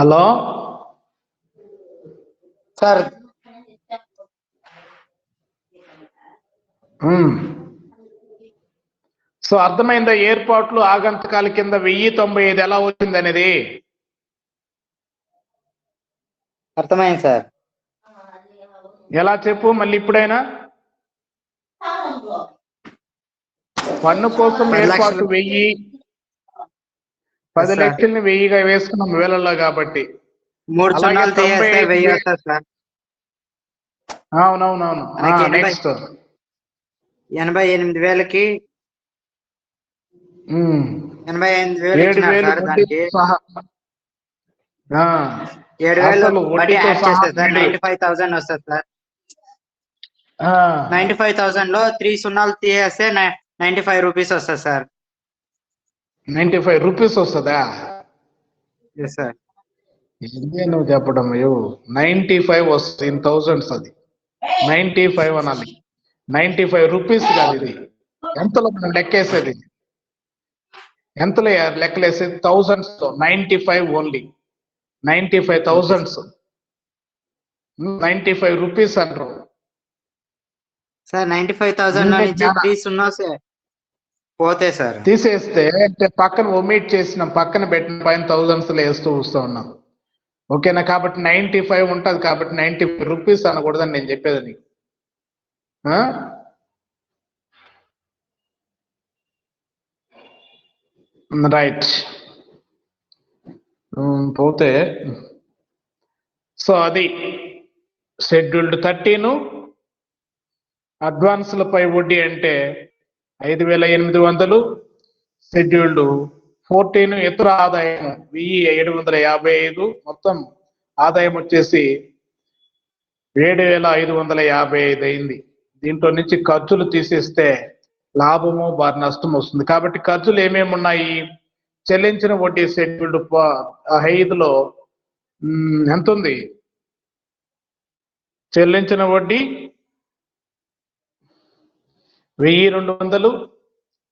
Hello sir. So అర్థమైందా? ఏర్పాట్లు ఆగంతకాల కింద 1095 ఎలా వచ్చింది అనేది అర్థమైంది సార్. ఎలా చెప్పు మళ్ళీ ఇప్పుడైనా. పన్ను కోసం 10 ఏర్పాటు లక్షలు. 10 లక్షల్ని 1000గా వేసుకున్నాం వేలల్లో కాబట్టి. 3 అలాగే సున్నాలు తీసేస్తే 1000 వస్తుంది సార్. అవునవునవును. నెక్స్ట్ 88,000కి 88,000 ఇచ్చినారు 7,000 సార్. దానికి సహా 7,000 అసలు బట్టి వడ్డీతో యాడ్ సహా చేస్తే సార్ 95,000 వస్తుంది సార్. 95,000 లో 3 సున్నాలు తీసేస్తే 95 రూపీస్ వస్తుంది సార్. 95 రూపీస్ వస్తుందా? సార్ ఇదే నువ్వు చెప్పడం 95 వస్తుంది ఇన్ థౌజండ్స్. అది 95 అనాలి. 95 రూపీస్ కాదు ఇది. ఎంతలో మనం లెక్కేసేది? ఎంతలో లెక్కలేసేది? థౌజండ్స్ లో. 95 ఓన్లీ. 95,000 95 రూపీస్ అంటారు సార్. 95,000 లో నుంచి 3 సున్నాలు పోతే సార్ తీసేస్తే అంటే పక్కన ఒమిట్ చేసినాం, పక్కన పెట్టిన పైన థౌజండ్స్ లో వేస్తూ వస్తూ ఉన్నాం. ఓకేనా? కాబట్టి 95 ఉంటుంది. కాబట్టి 95 రూపీస్ అనకూడదని నేను చెప్పేది నీకు. రైట్. పోతే సో అది షెడ్యూల్డ్ 13 అడ్వాన్సులపై వడ్డీ అంటే 5,800. షెడ్యూల్డ్ 14 ఇతర ఆదాయం 1,755. మొత్తం ఆదాయం వచ్చేసి 7,555 అయింది. దీంట్లో నుంచి ఖర్చులు తీసేస్తే లాభము నష్టం వస్తుంది. కాబట్టి ఖర్చులు ఏమేమి ఉన్నాయి? చెల్లించిన వడ్డీ షెడ్యూల్డ్ 5లో ఎంత ఉంది? చెల్లించిన వడ్డీ 1,200.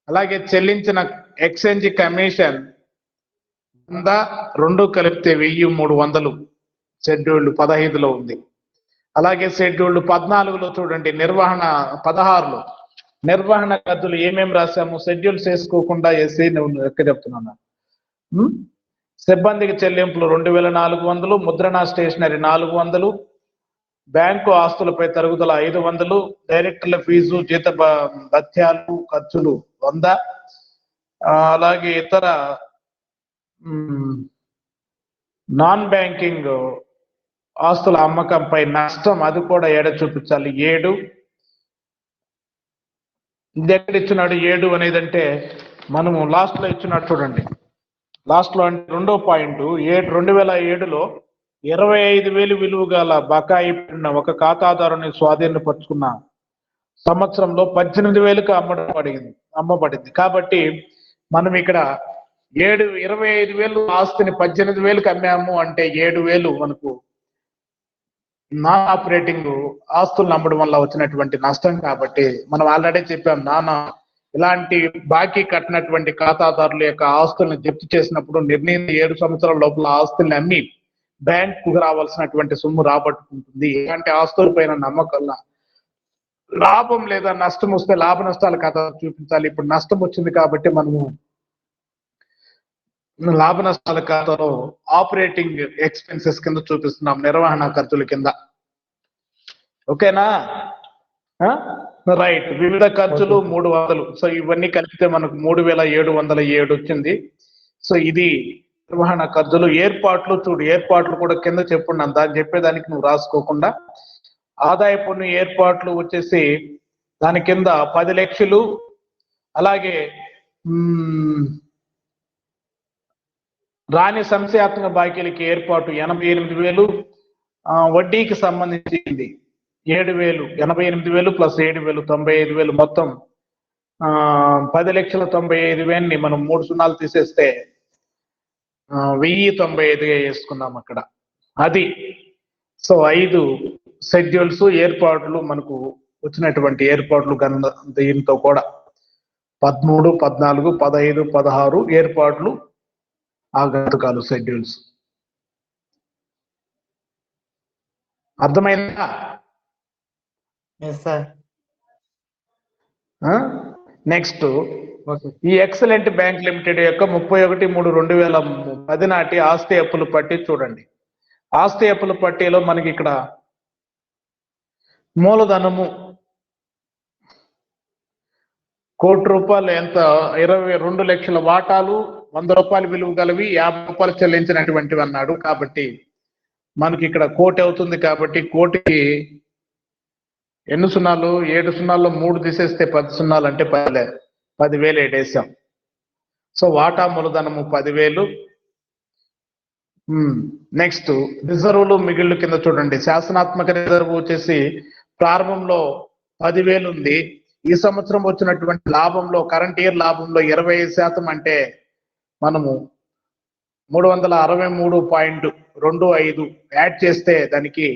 అలాగే చెల్లించిన ఎక్స్చేంజ్ కమిషన్ 2 కలిపితే 1,300 షెడ్యూల్డ్ 15లో ఉంది. అలాగే షెడ్యూల్డ్ 14లో చూడండి, నిర్వహణ 16లో నిర్వహణ ఖర్చులు ఏమేమి రాశాము? షెడ్యూల్స్ వేసుకోకుండా వేసి నువ్వు ఎక్కడ చెప్తున్నా. సిబ్బందికి చెల్లింపులు 2,400, ముద్రణ స్టేషనరీ 400, బ్యాంకు ఆస్తులపై తరుగుదల 500, డైరెక్టర్ల ఫీజు జీత భత్యాలు ఖర్చులు 100, అలాగే ఇతర నాన్ బ్యాంకింగ్ ఆస్తుల అమ్మకంపై నష్టం, అది కూడా చూపించాలి 7. ఇది ఎక్కడ ఇచ్చినాడు 7 అనేది అంటే మనము లాస్ట్ లో ఇచ్చినాడు చూడండి. లాస్ట్ లో అంటే 2వ పాయింట్ 2007లో 25,000 విలువ గల బకాయి పడిన ఒక ఖాతాదారుని స్వాధీనపరుచుకున్న సంవత్సరంలో 18,000కు అమ్మబడింది. కాబట్టి మనం ఇక్కడ 25,000 ఆస్తిని 18,000కు అమ్మాము అంటే 7,000 మనకు నాన్ ఆపరేటింగ్ ఆస్తులను అమ్మడం వల్ల వచ్చినటువంటి నష్టం. కాబట్టి మనం ఆల్రెడీ చెప్పాం, ఇలాంటి బాకీ కట్టినటువంటి ఖాతాదారుల యొక్క ఆస్తులను జప్తు చేసినప్పుడు నిర్ణీత 7 సంవత్సరాల లోపల ఆస్తుల్ని అమ్మి బ్యాంకు రావాల్సినటువంటి సొమ్ము రాబట్టుకుంటుంది. ఇలాంటి ఆస్తుల పైన నమ్మకం, లాభం లేదా నష్టం వస్తే లాభ నష్టాల ఖాతా చూపించాలి. ఇప్పుడు నష్టం వచ్చింది కాబట్టి మనము లాభ నష్టాల ఖాతాలో ఆపరేటింగ్ ఎక్స్పెన్సెస్ కింద చూపిస్తున్నాం, నిర్వహణ ఖర్చుల కింద. ఓకేనా? రైట్. వివిధ ఖర్చులు 300. సో ఇవన్నీ కలిపితే మనకు 3,707 వచ్చింది. సో ఇది నిర్వహణ ఖర్చులు. ఏర్పాట్లు చూడు, ఏర్పాట్లు కూడా కింద చెప్పున్నాను, దాన్ని చెప్పేదానికి నువ్వు రాసుకోకుండా. ఆదాయ పన్ను ఏర్పాట్లు వచ్చేసి దాని కింద 10 లక్షలు. అలాగే రాని సంశయాత్మక బాకీలకి ఏర్పాటు 88,000. వడ్డీకి సంబంధించింది 7,000. 88,000 ప్లస్ 7,000 95,000. మొత్తం 10,95,000ని మనం 3 సున్నాలు తీసేస్తే 1,095గా వేసుకున్నాం అక్కడ. అది సో 5 షెడ్యూల్స్ ఏర్పాట్లు మనకు వచ్చినటువంటి ఏర్పాట్లు దీంతో కూడా 13, 14, 15, 16 ఏర్పాట్లు ఆగంతకాలు షెడ్యూల్స్. అర్థమైందా? Yes sir. Next okay. ఈ ఎక్సలెంట్ బ్యాంక్ లిమిటెడ్ యొక్క 31/3/2010 నాటి ఆస్తి అప్పుల పట్టి చూడండి. ఆస్తి అప్పుల పట్టీలో మనకి ఇక్కడ మూలధనము ₹1,00,00,000 ఎంత 22 లక్షల వాటాలు ₹100 విలువ గలవి ₹50 చెల్లించినటువంటివి అన్నాడు. కాబట్టి మనకి ఇక్కడ 1,00,00,000 అవుతుంది. కాబట్టి 1,00,00,000కి ఎన్ని సున్నాలు? 7 సున్నాల్లో 3 తీసేస్తే 10 సున్నాలు అంటే 10,000 వేసాం. సో వాటా మూలధనము 10,000. నెక్స్ట్ రిజర్వులు మిగిళ్ళు కింద చూడండి. శాసనాత్మక రిజర్వ్ వచ్చేసి ప్రారంభంలో 10,000 ఉంది. ఈ సంవత్సరం వచ్చినటువంటి లాభంలో కరెంట్ ఇయర్ లాభంలో 25% అంటే మనము 363.25 యాడ్ చేస్తే దానికి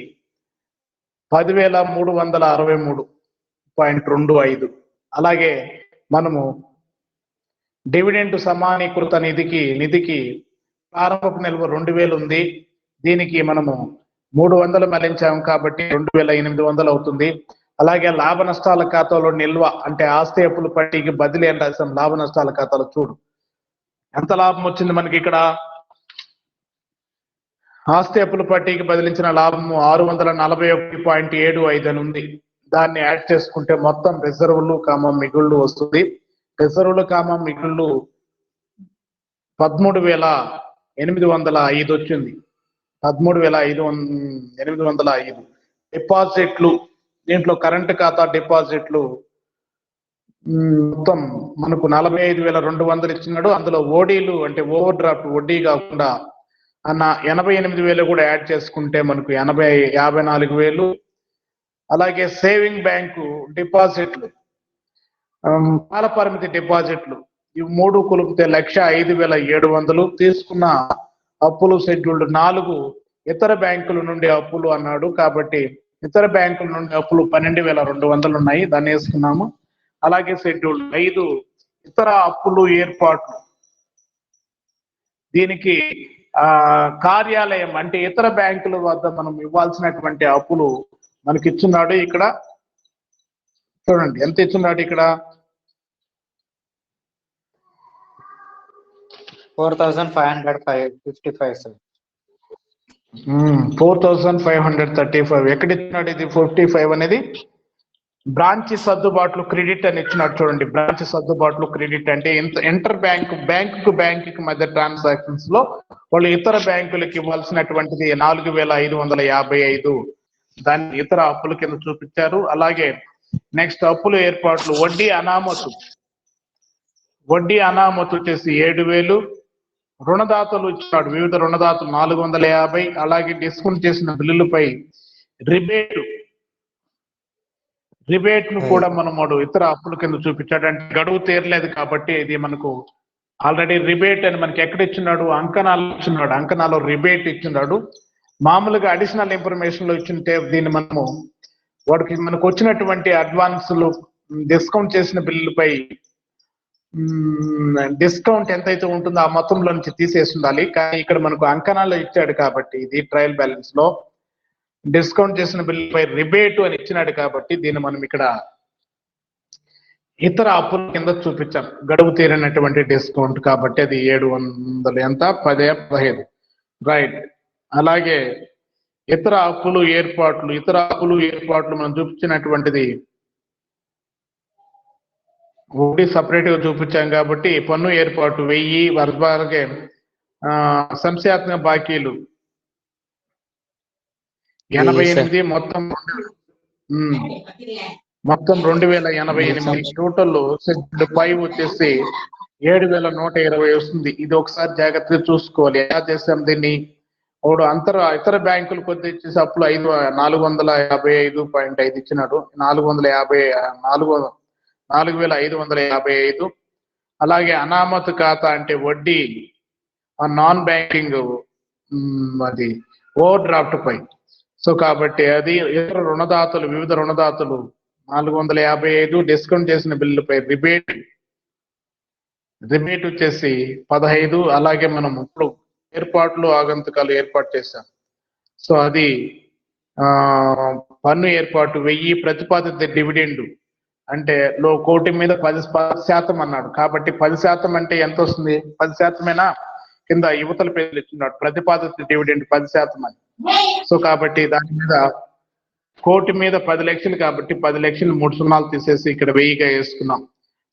10,363.25. అలాగే మనము డివిడెండ్ సమానీకృత నిధికి ప్రారంభపు నిల్వ 2,000 ఉంది. దీనికి మనము 300 మళ్లించాము కాబట్టి 2,800 అవుతుంది. అలాగే లాభ నష్టాల ఖాతాలో నిల్వ అంటే ఆస్తి అప్పుల పట్టికి బదిలీ అని రాసాం. లాభ నష్టాల ఖాతాలో చూడు ఎంత లాభం వచ్చింది మనకి ఇక్కడ. ఆస్తి అప్పుల పట్టికి బదిలించిన లాభము 641.75 అని ఉంది. దాన్ని యాడ్ చేసుకుంటే మొత్తం రిజర్వులు మిగుళ్ళు వస్తుంది. రిజర్వులు మిగుళ్ళు 13,805 వచ్చింది. 13,805. డిపాజిట్లు దీంట్లో కరెంట్ ఖాతా డిపాజిట్లు మొత్తం మనకు 45,200 ఇచ్చినాడు. అందులో ఓడీలు అంటే ఓవర్ డ్రాఫ్ట్ వడ్డీ కాకుండా అన్న 88,000 కూడా యాడ్ చేసుకుంటే మనకు 54,000. అలాగే సేవింగ్ బ్యాంకు డిపాజిట్లు, కాల పరిమితి డిపాజిట్లు ఇవి 3 కొలిపితే 1,05,700. తీసుకున్న అప్పులు షెడ్యూల్డ్ 4 ఇతర బ్యాంకుల నుండి అప్పులు అన్నాడు. కాబట్టి ఇతర బ్యాంకుల నుండి అప్పులు 12,200 ఉన్నాయి. దాన్ని వేసుకున్నాము. అలాగే షెడ్యూల్డ్ 5 ఇతర అప్పులు ఏర్పాట్లు. దీనికి కార్యాలయం అంటే ఇతర బ్యాంకుల వద్ద మనం ఇవ్వాల్సినటువంటి అప్పులు మనకి ఇచ్చున్నాడు. ఇక్కడ చూడండి ఎంత ఇచ్చున్నాడు ఇక్కడ. 4,555 సార్. 4,535 ఎక్కడ ఇచ్చినాడు? ఇది 55 అనేది బ్రాంచ్ సర్దుబాట్లు క్రెడిట్ అని ఇచ్చినాడు. చూడండి బ్రాంచ్ సర్దుబాట్లు క్రెడిట్ అంటే ఇంటర్ బ్యాంకు మధ్య ట్రాన్సాక్షన్స్ లో వాళ్ళు ఇతర బ్యాంకులకు ఇవ్వాల్సినటువంటిది 4,555. దాన్ని ఇతర అప్పుల కింద చూపించారు. అలాగే నెక్స్ట్ అప్పుల ఏర్పాట్లు వడ్డీ అనామతు వచ్చేసి 7,000. రుణదాతలు ఇచ్చినాడు. వివిధ రుణదాతలు 450. అలాగే డిస్కౌంట్ చేసిన బిల్లులపై రిబేట్ ను కూడా మనము ఇతర అప్పుల కింద చూపించాడు. అంటే గడువు తీరలేదు కాబట్టి ఇది మనకు ఆల్రెడీ రిబేట్ అని మనకి ఎక్కడ ఇచ్చినాడు? అంకణాలు ఇచ్చినాడు. అంకణాలు రిబేట్ ఇచ్చినాడు. మామూలుగా అడిషనల్ ఇన్ఫర్మేషన్ లో ఇచ్చింటే దీన్ని మనము వాడికి మనకు వచ్చినటువంటి అడ్వాన్సులు డిస్కౌంట్ చేసిన బిల్లుపై డిస్కౌంట్ ఎంతైతే ఉంటుందో ఆ మొత్తంలో నుంచి తీసేసి ఉండాలి. కానీ ఇక్కడ మనకు అంకణాలు ఇచ్చాడు కాబట్టి ఇది ట్రయల్ బ్యాలెన్స్ లో డిస్కౌంట్ చేసిన బిల్లుపై రిబేట్ అని ఇచ్చినాడు కాబట్టి దీన్ని మనం ఇక్కడ ఇతర అప్పుల కింద చూపించాం. గడువు తీరినటువంటి డిస్కౌంట్ కాబట్టి అది 700 ఎంత 15 రైట్. అలాగే ఇతర అప్పులు ఏర్పాట్లు మనం చూపించినటువంటిది ఒకటి సపరేట్ గా చూపించాం కాబట్టి పన్ను ఏర్పాటు 1000 వర్గాలకే సంశయాత్మక బాకీలు 88 మొత్తం 2,088. టోటల్ సెట్ 5 వచ్చేసి 7,120 వస్తుంది. ఇది ఒకసారి జాగ్రత్తగా చూసుకోవాలి. ఎలా చేసాం దీన్ని? ఒకడు ఇతర బ్యాంకులు కొద్ది ఇచ్చేసి అప్పులు 455.5 ఇచ్చినాడు. 4,555. అలాగే అనామతు ఖాతా అంటే వడ్డీ నాన్ బ్యాంకింగ్ అది ఓవర్ డ్రాఫ్ట్ పై. సో కాబట్టి అది ఇతర రుణదాతలు వివిధ రుణదాతలు 455. డిస్కౌంట్ చేసిన బిల్లుపై రిబేట్ వచ్చేసి 15. అలాగే మనం ఇప్పుడు ఏర్పాట్లు ఆగంతుకాలు ఏర్పాటు చేశాం. సో అది ఆ, పన్ను ఏర్పాటు 1000 ప్రతిపాదిత డివిడెండ్ అంటే కోటి మీద 10% అన్నాడు. కాబట్టి 10% అంటే ఎంత వస్తుంది? 10%మేనా? కింద యువతల పేర్లు ఇచ్చినాడు, ప్రతిపాదిత డివిడెండ్ 10% అని. సో కాబట్టి దాని మీద కోటి మీద 10 లక్షలు కాబట్టి 10 లక్షలు 3 సున్నాలు తీసేసి ఇక్కడ 1000గా వేసుకున్నాం.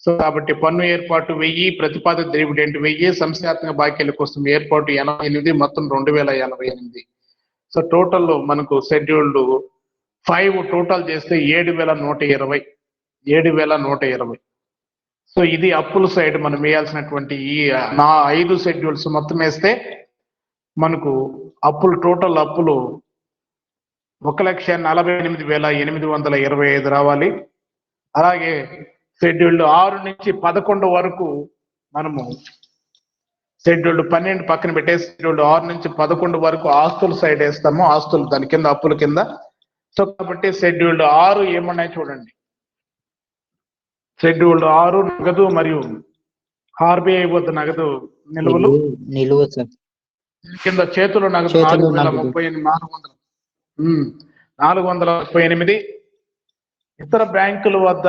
సో కాబట్టి పన్ను ఏర్పాటు 1000, ప్రతిపాదిత డివిడెండ్ 1000, సంస్థాత్మక బాకీల కోసం ఏర్పాటు 88, మొత్తం 2088. సో టోటల్ మనకు షెడ్యూల్డ్ 5 టోటల్ చేస్తే 7120. 7120. సో ఇది అప్పుల సైడ్ మనం వేయాల్సినటువంటి ఈ 5 షెడ్యూల్స్ మొత్తం వేస్తే మనకు అప్పులు, టోటల్ అప్పులు 1,48,825 రావాలి. అలాగే షెడ్యూల్డ్ 6 నుంచి 11 వరకు మనము షెడ్యూల్డ్ 12 పక్కన పెట్టే షెడ్యూల్డ్ 6 నుంచి 11 వరకు ఆస్తుల సైడ్ వేస్తాము. ఆస్తులు దాని కింద అప్పుల కింద. సో కాబట్టి షెడ్యూల్డ్ 6 ఏమన్నాయి చూడండి. షెడ్యూల్డ్ 6 నగదు మరియు ఆర్బీఐ వద్ద నగదు నిల్వలు కింద చేతులు నగదు 438. ఇతర బ్యాంకుల వద్ద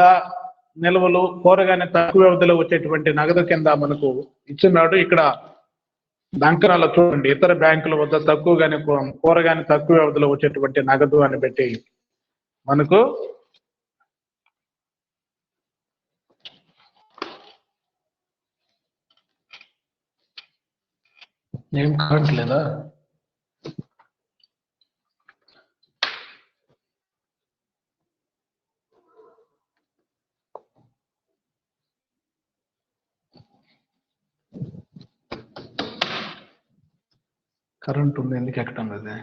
నిల్వలు కోరగానే తక్కువ వ్యవధిలో వచ్చేటువంటి నగదు కింద మనకు ఇచ్చినాడు. ఇక్కడ అంకణాలు చూడండి, ఇతర బ్యాంకుల వద్ద కోరగానే తక్కువ వ్యవధిలో వచ్చేటువంటి నగదు అని పెట్టి మనకు ఏం కావట్లేదా? కరెంట్ ఉంది, ఎందుకు ఎక్కడం లేదు?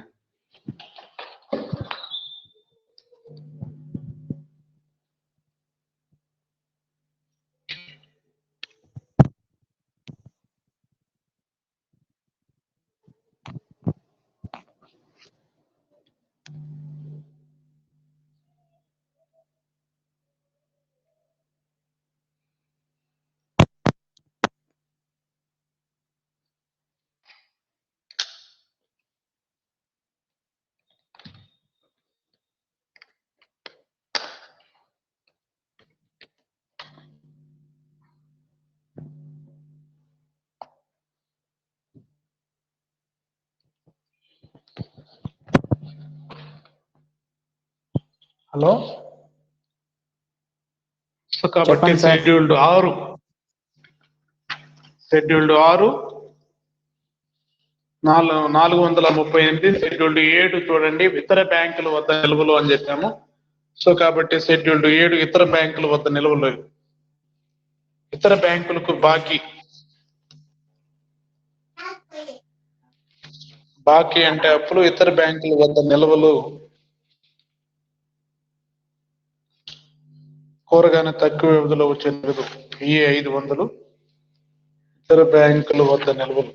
హలో. సో కాబట్టి షెడ్యూల్డ్ 6 438. షెడ్యూల్డ్ 7 చూడండి, ఇతర బ్యాంకుల వద్ద నిల్వలు అని చెప్పాము. సో కాబట్టి షెడ్యూల్డ్ 7 ఇతర బ్యాంకుల వద్ద నిల్వలు. ఇతర బ్యాంకులకు బాకీ అంటే అప్పులు, ఇతర బ్యాంకుల వద్ద నిల్వలు కోరగానే తక్కువ వ్యవధిలో వచ్చే నగదు 500. ఇతర బ్యాంకుల వద్ద నిల్వలు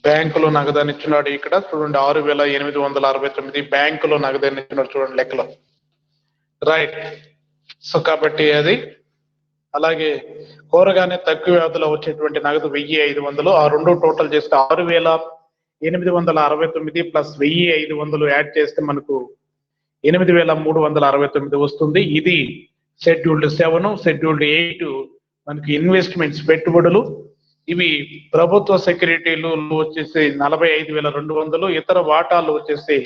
బ్యాంకులో నగదాన్ని ఇచ్చినాడు. ఇక్కడ చూడండి 6,869 బ్యాంకులో నగదాన్ని ఇచ్చినాడు చూడండి లెక్కలో. రైట్. సో కాబట్టి అది అలాగే కోరగానే తక్కువ వ్యవధిలో వచ్చేటువంటి నగదు 1,500. ఆ రెండు టోటల్ చేస్తే 6,869 ప్లస్ 1,500 యాడ్ చేస్తే మనకు 8,369 వస్తుంది. ఇది షెడ్యూల్డ్ 7. షెడ్యూల్డ్ 8 మనకి ఇన్వెస్ట్మెంట్స్, పెట్టుబడులు. ఇవి ప్రభుత్వ సెక్యూరిటీలు వచ్చేసి 45,200. ఇతర వాటాలు వచ్చేసి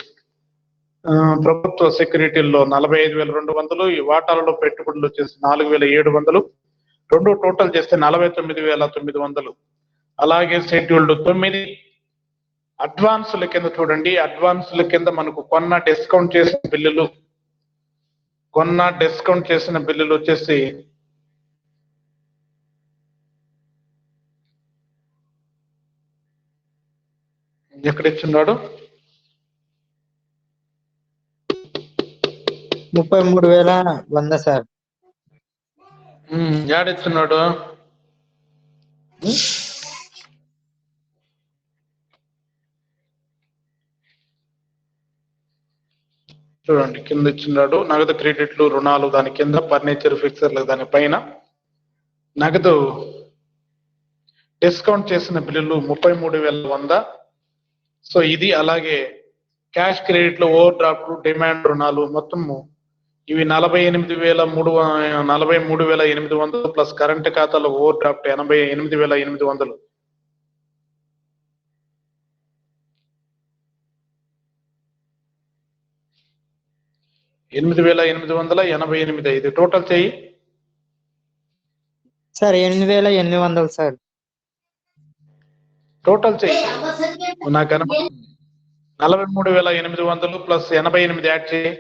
ప్రభుత్వ సెక్యూరిటీల్లో 45,200. ఈ వాటాలలో పెట్టుబడులు వచ్చేసి 4,700. రెండు టోటల్ చేస్తే 49,900. అలాగే షెడ్యూల్డ్ 9 అడ్వాన్సుల కింద చూడండి. అడ్వాన్సుల కింద మనకు కొన్న డిస్కౌంట్ చేసిన బిల్లులు వచ్చేసి ఎక్కడ ఇచ్చున్నాడు? 33,100 సార్. ఏడిస్తున్నాడు? చూడండి కింద ఇచ్చినాడు నగదు, క్రెడిట్లు, రుణాలు దాని కింద, ఫర్నిచర్, ఫిక్సర్లు దాని పైన, నగదు డిస్కౌంట్ చేసిన బిల్లులు 33,100. సో ఇది అలాగే క్యాష్ క్రెడిట్ లో ఓవర్ డ్రాఫ్ట్ డిమాండ్ రుణాలు మొత్తము ఇవి 43,800 ప్లస్ కరెంట్ ఖాతాలో ఓవర్ డ్రాఫ్ట్ 88,800. $8,888 ఇది టోటల్ చేయి సార్ 8,800 సార్. టోటల్ చేయి నాకు 43,800 ప్లస్ 88 యాడ్ చేయి.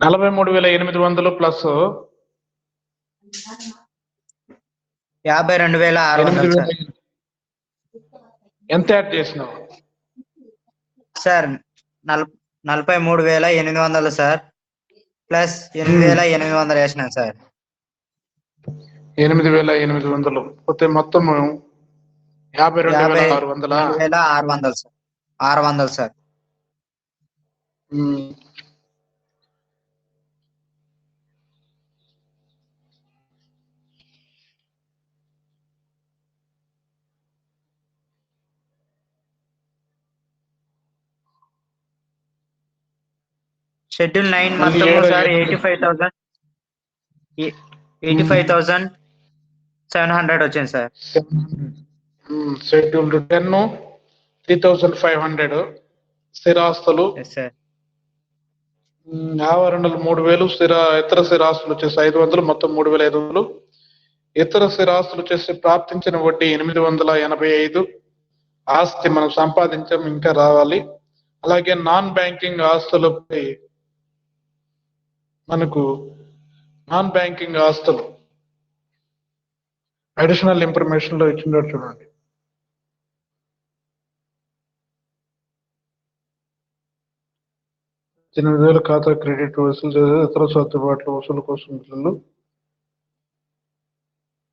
43,800 ప్లస్ 52,600 సార్. ఎంత యాడ్ చేసినావు సార్ 43,800 సార్ ప్లస్ 8,800 వేసినాను సార్. 8,800 పోతే మొత్తం 52,600. 52,600 సార్. 600 సార్. షెడ్యూల్ 9 మొత్తం సార్ 85,700 వచ్చింది సార్. షెడ్యూల్ 10 3,500 స్థిరాస్తులు. ఆవరణలు 3,000 ఇతర స్థిరాస్తులు వచ్చేసి 500 మొత్తం 3,500. ఇతర స్థిరాస్తులు వచ్చేసి ప్రాప్తించిన వడ్డీ 885. ఆస్తి మనం సంపాదించాం ఇంకా రావాలి. అలాగే నాన్ బ్యాంకింగ్ ఆస్తులపై మనకు నాన్ బ్యాంకింగ్ ఆస్తులు అడిషనల్ ఇన్ఫర్మేషన్ లో ఇచ్చినట్టు చూడండి. $8,000 ఖాతా క్రెడిట్ వసూలు చేసే ఇతర సర్దుబాట్ల వసూలు కోసం బిల్లులు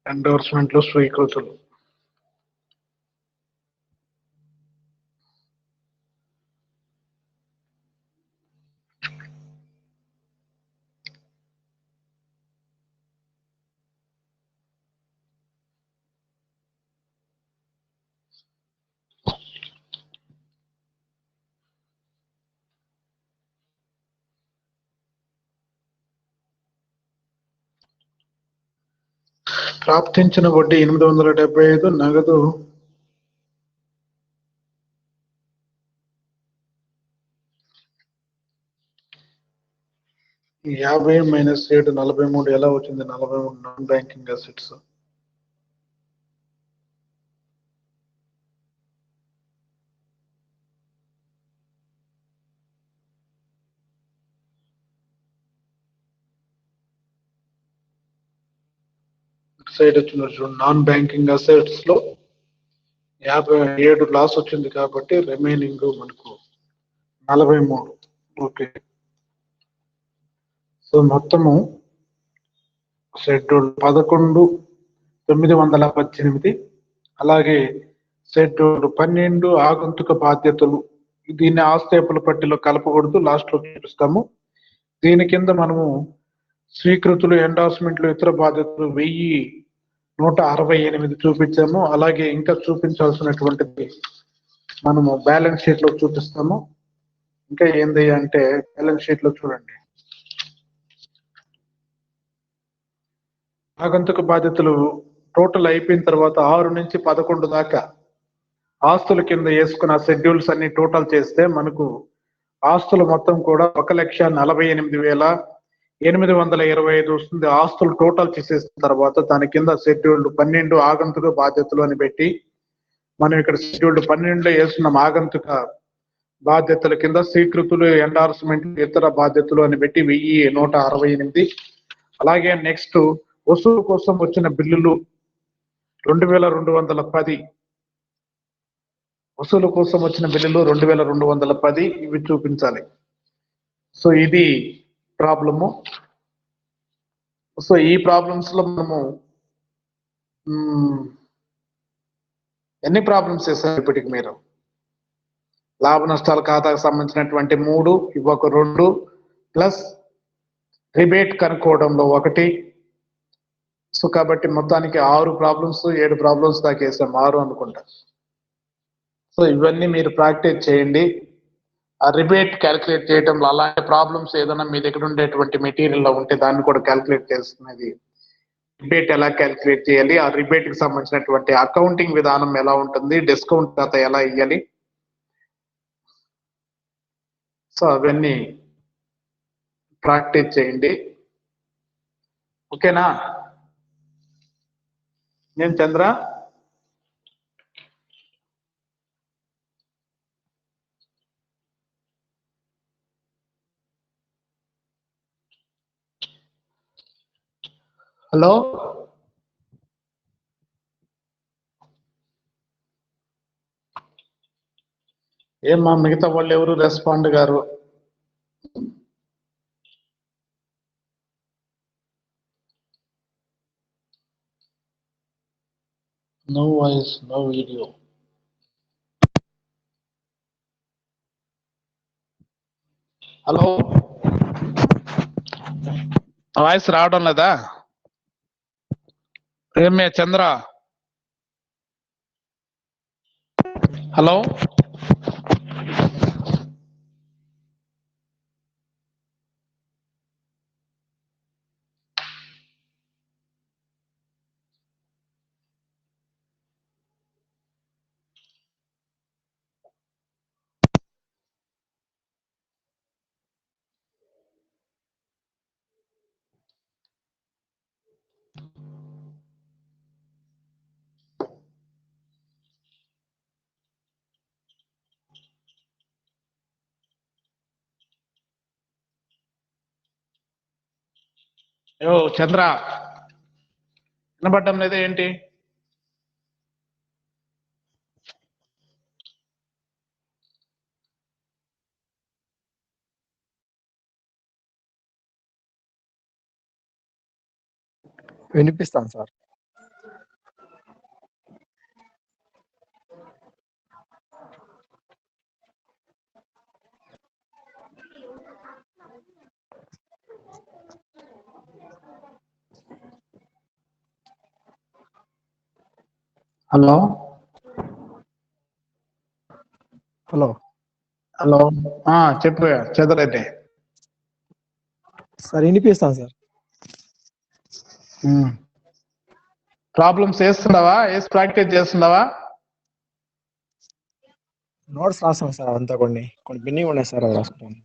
ఎండోర్స్మెంట్లు స్వీకృతులు. ప్రాప్తించిన వడ్డీ 875. నగదు 50 - 7 43 ఎలా వచ్చింది? 43 నాన్ బ్యాంకింగ్ అసెట్స్. సైడ్ వచ్చిన నాన్ బ్యాంకింగ్ అసెట్స్ లో 57 లాస్ వచ్చింది కాబట్టి రిమైనింగ్ మనకు 43. ఓకే, సో మొత్తము షెడ్యూల్ 11 918. అలాగే షెడ్యూల్ 12 ఆగంతుక బాధ్యతలు. దీన్ని ఆస్తేపుల పట్టిలో కలపకూడదు, లాస్ట్ లో చూపిస్తాము. దీని కింద మనము స్వీకృతులు, ఎండార్స్మెంట్లు, ఇతర బాధ్యతలు 1,168 చూపించాము. అలాగే ఇంకా చూపించాల్సినటువంటిది మనము బ్యాలెన్స్ షీట్ లో చూపిస్తాము. ఇంకా ఏంది అంటే బ్యాలెన్స్ షీట్ లో చూడండి, ఆగంతుక బాధ్యతలు టోటల్ అయిపోయిన తర్వాత 6 నుంచి 11 దాకా ఆస్తుల కింద వేసుకున్న షెడ్యూల్స్ అన్ని టోటల్ చేస్తే మనకు ఆస్తులు మొత్తం కూడా 1,48,825 వస్తుంది. ఆస్తులు టోటల్ చేసేసిన తర్వాత దాని కింద షెడ్యూల్డ్ 12 ఆగంతుక బాధ్యతలు అని పెట్టి మనం ఇక్కడ షెడ్యూల్డ్ 12లో వేసుకున్నాం. ఆగంతుక బాధ్యతల కింద స్వీకృతులు, ఎండార్స్మెంట్, ఇతర బాధ్యతలు అని పెట్టి 1,168. అలాగే నెక్స్ట్ వసూలు కోసం వచ్చిన బిల్లులు 2,210. వసూలు కోసం వచ్చిన బిల్లులు 2,210 ఇవి చూపించాలి. సో ఇది ప్రాబ్లము. సో ఈ ప్రాబ్లమ్స్ లో మనము ఎన్ని ప్రాబ్లమ్స్ చేస్తారు ఇప్పటికి మీరు? లాభ నష్టాల ఖాతాకు సంబంధించినటువంటి 3, ఇవొక 2 ప్లస్ రిబేట్ కనుక్కోవడంలో ఒకటి. సో కాబట్టి మొత్తానికి 6 ప్రాబ్లమ్స్ 7 ప్రాబ్లమ్స్ దాకా వేసాం, 6 అనుకుంటా. సో ఇవన్నీ మీరు ప్రాక్టీస్ చేయండి. ఆ రిబేట్ క్యాలిక్యులేట్ చేయడంలో అలాంటి ప్రాబ్లమ్స్ ఏదైనా మీ దగ్గర ఉండేటువంటి మెటీరియల్ లో ఉంటే దాన్ని కూడా క్యాలిక్యులేట్ చేస్తున్నది. రిబేట్ ఎలా క్యాలిక్యులేట్ చేయాలి, ఆ రిబేట్ కి సంబంధించినటువంటి అకౌంటింగ్ విధానం ఎలా ఉంటుంది, డిస్కౌంట్ ఖాతా ఎలా ఇవ్వాలి, సో అవన్నీ ప్రాక్టీస్ చేయండి. ఓకేనా? నేను చంద్ర. హలో, ఏమ్మా మిగతా వాళ్ళు ఎవరు రెస్పాండ్ గారు? No voice, no video. Hello, voice రావడం లేదా? ఏమే చంద్ర? హలో, యో చంద్ర, వినబడ్డం లేదా ఏంటి? వినిపిస్తాను సార్. హలో హలో హలో, చెప్పు చంద్రెడ్డి. సార్ వినిపిస్తాను సార్. ప్రాబ్లమ్స్ వేస్తున్నావా, వేసి ప్రాక్టీస్ చేస్తున్నావా? నోట్స్ రాస్తాను సార్, అంతా కొన్ని పెండింగ్ ఉన్నాయి సార్, అవి రాసుకుంటాను.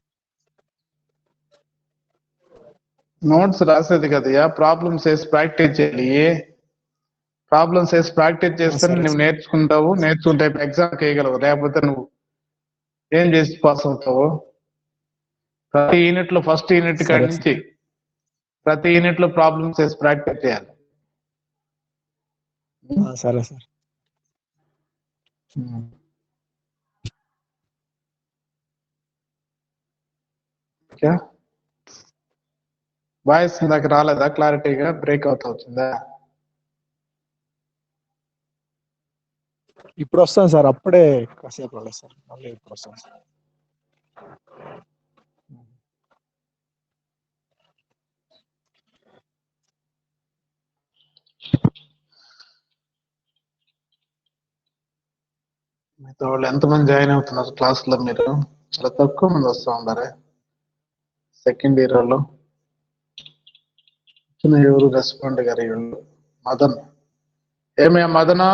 నోట్స్ రాసేది కదయ్యా, ప్రాబ్లమ్స్ వేసి ప్రాక్టీస్ చేయాలి. ప్రాబ్లమ్స్ వేసి ప్రాక్టీస్ చేస్తే సరే నువ్వు సార్. నేర్చుకుంటావు, నేర్చుకుంటే ఎగ్జామ్ చేయగలవు. లేకపోతే నువ్వు ఏం చేసి పాస్ అవుతావు? ప్రతి యూనిట్ లో ఫస్ట్ యూనిట్ కాడి సరే నుంచి ప్రతి యూనిట్ లో ప్రాబ్లమ్స్ వేసి ప్రాక్టీస్ చేయాలి. సరే సార్. వాయిస్ ఇందాక రాలేదా? క్లారిటీగా బ్రేక్ అవుట్ అవుతుందా? ఇప్పుడు వస్తాను సార్, అప్పుడే కాసేపు రాలేదు సార్, మళ్ళీ ఇప్పుడు వస్తాను సార్. మీతో వాళ్ళు ఎంతమంది జాయిన్ అవుతున్నారు క్లాస్ లో? మీరు చాలా తక్కువ మంది వస్తూ ఉన్నారే సెకండ్ ఇయర్ వాళ్ళు. ఎవరు రెస్పాండ్ గారు? వీళ్ళు మదన్. ఏమే మదన?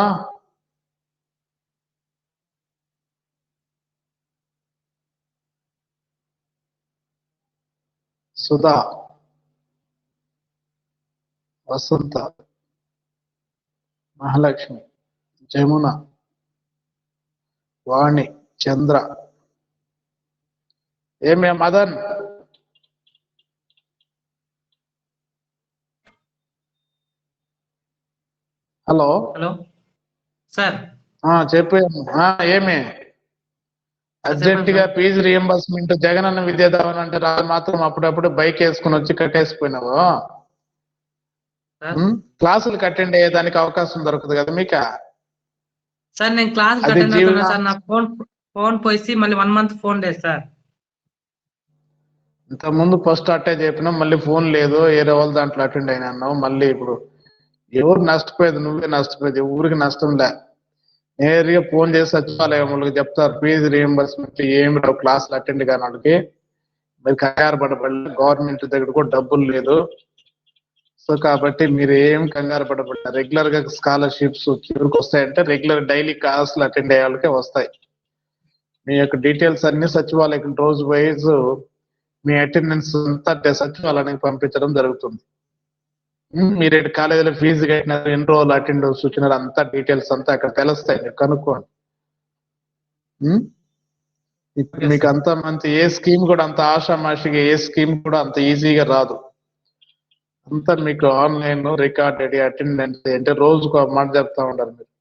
సుధా, వసంత, మహాలక్ష్మి, జమున, వాణి, చంద్ర. ఏమే మదన్? Hello hello sir. చెప్పు. ఏమి అర్జెంట్ గా ఫీజు రియంబర్స్మెంట్ జగనన్న విద్యాదావన్ అంటే రాదు మాత్రం అప్పుడప్పుడు బైక్ వేసుకుని వచ్చి కట్టేసిపోయినావు. క్లాసులు అటెండ్ అయ్యేదానికి అవకాశం దొరకదు కదా మీక? సార్ నేను క్లాస్ అది అటెండ్ అవుతున్నా జీవన సార్, నా ఫోన్ పోయి మళ్ళీ 1 month ఫోన్ లేదు సార్. ఇంతకుముందు ఫస్ట్ అట్టే చెప్పినా మళ్ళీ ఫోన్ లేదు వేరే వాళ్ళ దాంట్లో అటెండ్ అయినాను మళ్ళీ ఇప్పుడు ఎవరు నష్టపోయేది నువ్వే నష్టపోయేది ఊరికి నష్టం లే నేరుగా ఫోన్ చేసి సచివాలయం వాళ్ళకి చెప్తారు ఫీజు రియంబర్స్మెంట్ ఏమి రావు క్లాసులు అటెండ్ కాని వాళ్ళకి మీరు కంగారు పడబడి గవర్నమెంట్ దగ్గర కూడా డబ్బులు లేదు సో కాబట్టి మీరు ఏం కంగారు పడబడ్డా రెగ్యులర్ గా స్కాలర్షిప్స్ ఎవరికి వస్తాయంటే రెగ్యులర్ డైలీ క్లాసులు అటెండ్ అయ్యే వాళ్ళకే వస్తాయి మీ యొక్క డీటెయిల్స్ అన్ని సచివాలయం రోజు వైజ్ మీ అటెండెన్స్ అంతా సచివాలయానికి పంపించడం జరుగుతుంది మీరు కాలేజీలో ఫీజు కట్టినారు ఎన్ని రోజులు అటెండ్ సూచనలు అంతా డీటెయిల్స్ అంతా అక్కడ తెలుస్తాయి మీరు కనుక్కోండి ఇప్పుడు మీకు అంత మంచి ఏ స్కీమ్ కూడా అంత ఆషామాషిగా ఏ స్కీమ్ కూడా అంత ఈజీగా రాదు అంతా మీకు ఆన్లైన్ రికార్డెడ్ అటెండెన్స్ అంటే రోజుకు ఒక మాట చెప్తా ఉంటారు మీరు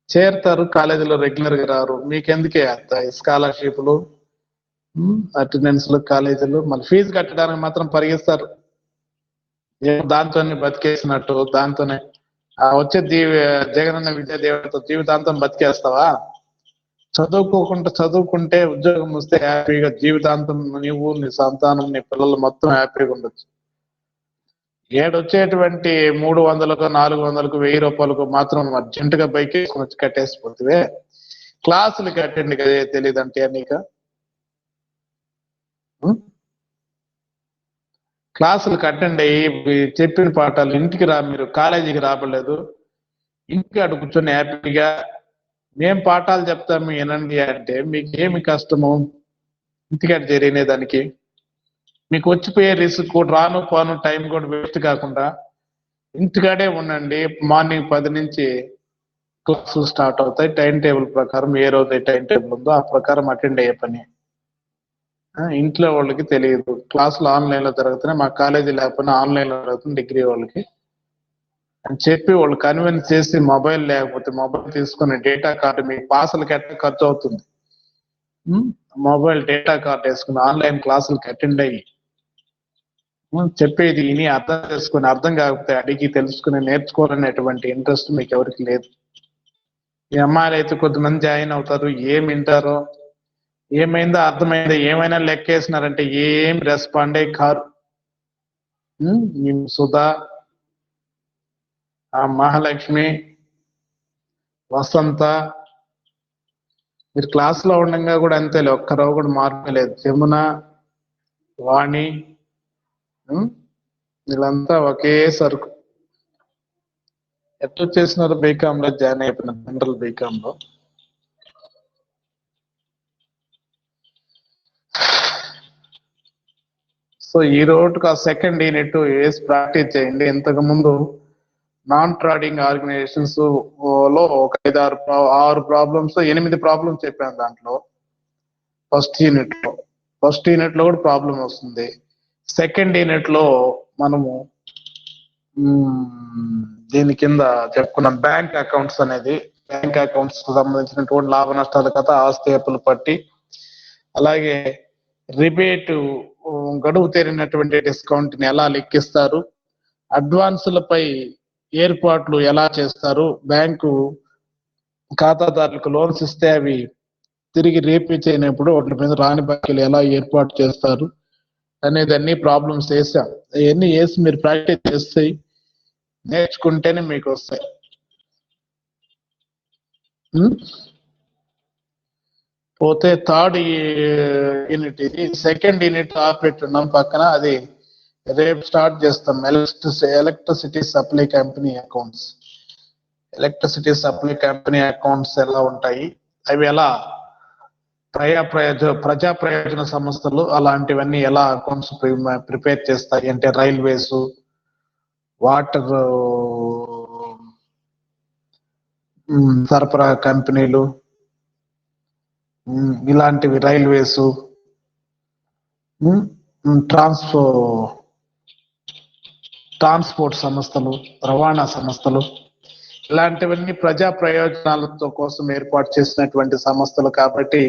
చేరుతారు కాలేజీలో రెగ్యులర్ గా రారు మీకెందుకే అంత స్కాలర్షిప్లు అటెండెన్స్లు కాలేజీలు మళ్ళీ ఫీజు కట్టడానికి మాత్రం పరిగిస్తారు దాంతోనే బతికేసినట్టు దాంతోనే వచ్చే జగనన్న విద్యా దేవతతో జీవితాంతం బతికేస్తావా చదువుకుంటే ఉద్యోగం వస్తే హ్యాపీగా జీవితాంతం నీవు నీ సంతానం నీ పిల్లలు మొత్తం హ్యాపీగా ఉండొచ్చు ఏడొచ్చేటువంటి 300కు 400కు 1000 రూపాయలకు మాత్రం అర్జెంట్ గా బైక్ వేసుకొని వచ్చి కట్టేసిపోతే క్లాసులకి అటెండ్ తెలియదంటే నీకు క్లాసులకు అటెండ్ అయ్యి చెప్పిన పాఠాలు ఇంటికి మీరు కాలేజీకి రాబడలేదు ఇంటికి అటు కూర్చొని హ్యాపీగా మేం పాఠాలు చెప్తాము వినండి అంటే మీకు ఏమి కష్టము ఇంటికాడ జరిగినే దానికి మీకు వచ్చిపోయే రిస్క్ రాను పోను టైం కూడా వేస్ట్ కాకుండా ఇంటికాడే ఉండండి మార్నింగ్ 10 నుంచి క్లాసులు స్టార్ట్ అవుతాయి టైం టేబుల్ ప్రకారం ఏ రోజు టైం టేబుల్ ఉందో ఆ ప్రకారం అటెండ్ అయ్యే పని ఇంట్లో వాళ్ళకి తెలియదు క్లాసులు ఆన్లైన్ లో జరుగుతున్నాయి మా కాలేజీ లేకపోయినా ఆన్లైన్ లో జరుగుతుంది డిగ్రీ వాళ్ళకి అని చెప్పి వాళ్ళు కన్విన్స్ చేసి మొబైల్ లేకపోతే మొబైల్ తీసుకుని డేటా కార్డు మీ పాసులకి ఎట్లా ఖర్చు అవుతుంది మొబైల్ డేటా కార్డు వేసుకుని ఆన్లైన్ క్లాసులకి అటెండ్ అయ్యి చెప్పేది విని అర్థం చేసుకుని అర్థం కాకపోతే అడిగి తెలుసుకుని నేర్చుకోవాలనేటువంటి ఇంట్రెస్ట్ మీకు ఎవరికి లేదు ఈ అమ్మాయిలు అయితే కొంతమంది జాయిన్ అవుతారు ఏం వింటారో ఏమైందో అర్థమైందో ఏమైనా లెక్కేసినారంటే ఏం రెస్పాండే కారు సుధా ఆ మహాలక్ష్మి వసంత మీరు క్లాస్ లో ఉండగా కూడా అంతేలే ఒక్కరో కూడా మార్పు లేదు జమున వాణి వీళ్ళంతా ఒకే సరుకు ఎట్లా చేసినారు బీకామ్ లో జాయిన్ అయిపోయిన జనరల్ బీకామ్ లో సో ఈ రోజుకి ఆ సెకండ్ యూనిట్ వేసి ప్రాక్టీస్ చేయండి ఇంతకు ముందు నాన్ ట్రాడింగ్ ఆర్గనైజేషన్స్ లో ఒక 6 ప్రాబ్లమ్స్ 8 ప్రాబ్లమ్స్ చెప్పాను దాంట్లో ఫస్ట్ యూనిట్ లో కూడా ప్రాబ్లం వస్తుంది సెకండ్ యూనిట్ లో మనము దీని కింద చెప్పుకున్నాం బ్యాంక్ అకౌంట్స్ అనేది బ్యాంక్ అకౌంట్స్ కు సంబంధించినటువంటి లాభ నష్టాల కథ ఆస్తి అప్పులు పట్టి అలాగే రిబేటు గడువు తీరినటువంటి డిస్కౌంట్ ని ఎలా లెక్కిస్తారు అడ్వాన్సులపై ఏర్పాట్లు ఎలా చేస్తారు బ్యాంకు ఖాతాదారులకు లోన్స్ ఇస్తే అవి తిరిగి రీపే చేయనప్పుడు వాటి మీద రాని బాకీలు ఎలా ఏర్పాటు చేస్తారు అనేది అన్ని ప్రాబ్లమ్స్ వేసాం అవన్నీ వేసి మీరు ప్రాక్టీస్ చేస్తే నేర్చుకుంటేనే మీకు వస్తాయి పోతే థర్డ్ యూనిట్ ఇది సెకండ్ యూనిట్ పెట్టున్నాం పక్కన అది రేపు స్టార్ట్ చేస్తాం ఎలక్ట్రిసిటీ సప్లై కంపెనీ అకౌంట్స్ ఎలా ఉంటాయి అవి ఎలా ప్రజా ప్రయోజన సంస్థలు అలాంటివన్నీ ఎలా అకౌంట్స్ ప్రిపేర్ చేస్తాయి అంటే రైల్వేస్ వాటర్ సరఫరా కంపెనీలు ఇలాంటివి రైల్వేస్ ట్రాన్స్పోర్ట్ సంస్థలు రవాణా సంస్థలు ఇలాంటివన్నీ ప్రజా ప్రయోజనాలతో కోసం ఏర్పాటు చేసినటువంటి సంస్థలు కాబట్టి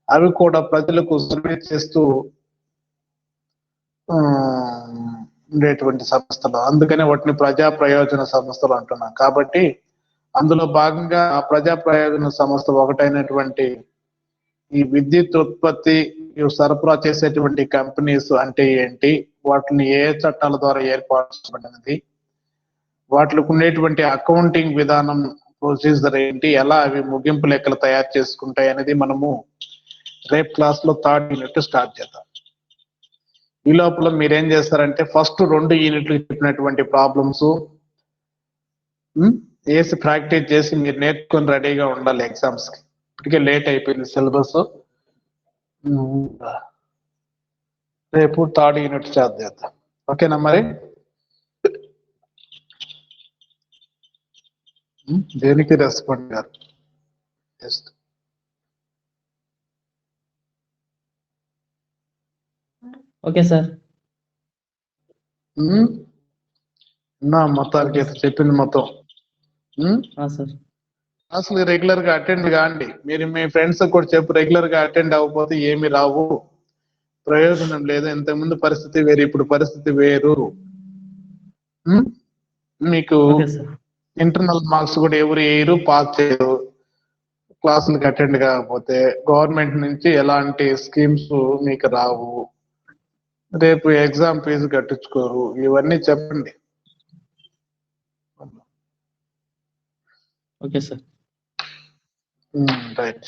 అవి కూడా ప్రజలకు సర్వీస్ చేస్తూ ఉండేటువంటి సంస్థలు అందుకనే వాటిని ప్రజా ప్రయోజన సంస్థలు అంటున్నాం కాబట్టి అందులో భాగంగా ప్రజా ప్రయోజన సంస్థ ఒకటైనటువంటి ఈ విద్యుత్ ఉత్పత్తి సరఫరా చేసేటువంటి కంపెనీస్ అంటే ఏంటి, వాటిని ఏ చట్టాల ద్వారా ఏర్పాటు చేయబడినది, వాటికి ఉండేటువంటి అకౌంటింగ్ విధానం ప్రొసీజర్ ఏంటి, ఎలా అవి ముగింపు లెక్కలు తయారు చేసుకుంటాయి అనేది మనము రేపు క్లాస్ లో 3rd యూనిట్ స్టార్ట్ చేద్దాం. ఈ లోపల మీరేం చేస్తారంటే ఫస్ట్ 2 యూనిట్లు చెప్పినటువంటి ప్రాబ్లమ్స్ వేసి ప్రాక్టీస్ చేసి మీరు నేర్చుకొని రెడీగా ఉండాలి ఎగ్జామ్స్ కి. ఇప్పటికే లేట్ అయిపోయింది సిలబస్. రేపు 3rd యూనిట్ స్టార్ట్ చేద్దాం. ఓకేనా మరి? దేనికి రెస్పాండ్ గారు? Okay sir. నా మొత్తానికి చెప్పింది మొత్తం. సార్. అసలు రెగ్యులర్ గా అటెండ్ కాండి. మీరు మీ ఫ్రెండ్స్ కూడా చెప్పు, రెగ్యులర్ గా అటెండ్ అవ్వకపోతే ఏమి రావు, ప్రయోజనం లేదు. ఇంతకుముందు పరిస్థితి వేరు, ఇప్పుడు పరిస్థితి వేరు. మీకు ఓకే సార్. ఇంటర్నల్ మార్క్స్ కూడా ఎవరు వేయరు, పాస్ చేయరు క్లాసులకు అటెండ్ కాకపోతే. గవర్నమెంట్ నుంచి ఎలాంటి స్కీమ్స్ మీకు రావు, రేపు ఎగ్జామ్ ఫీజు కట్టించుకోరు. ఇవన్నీ చెప్పండి. Okay sir. రైట్.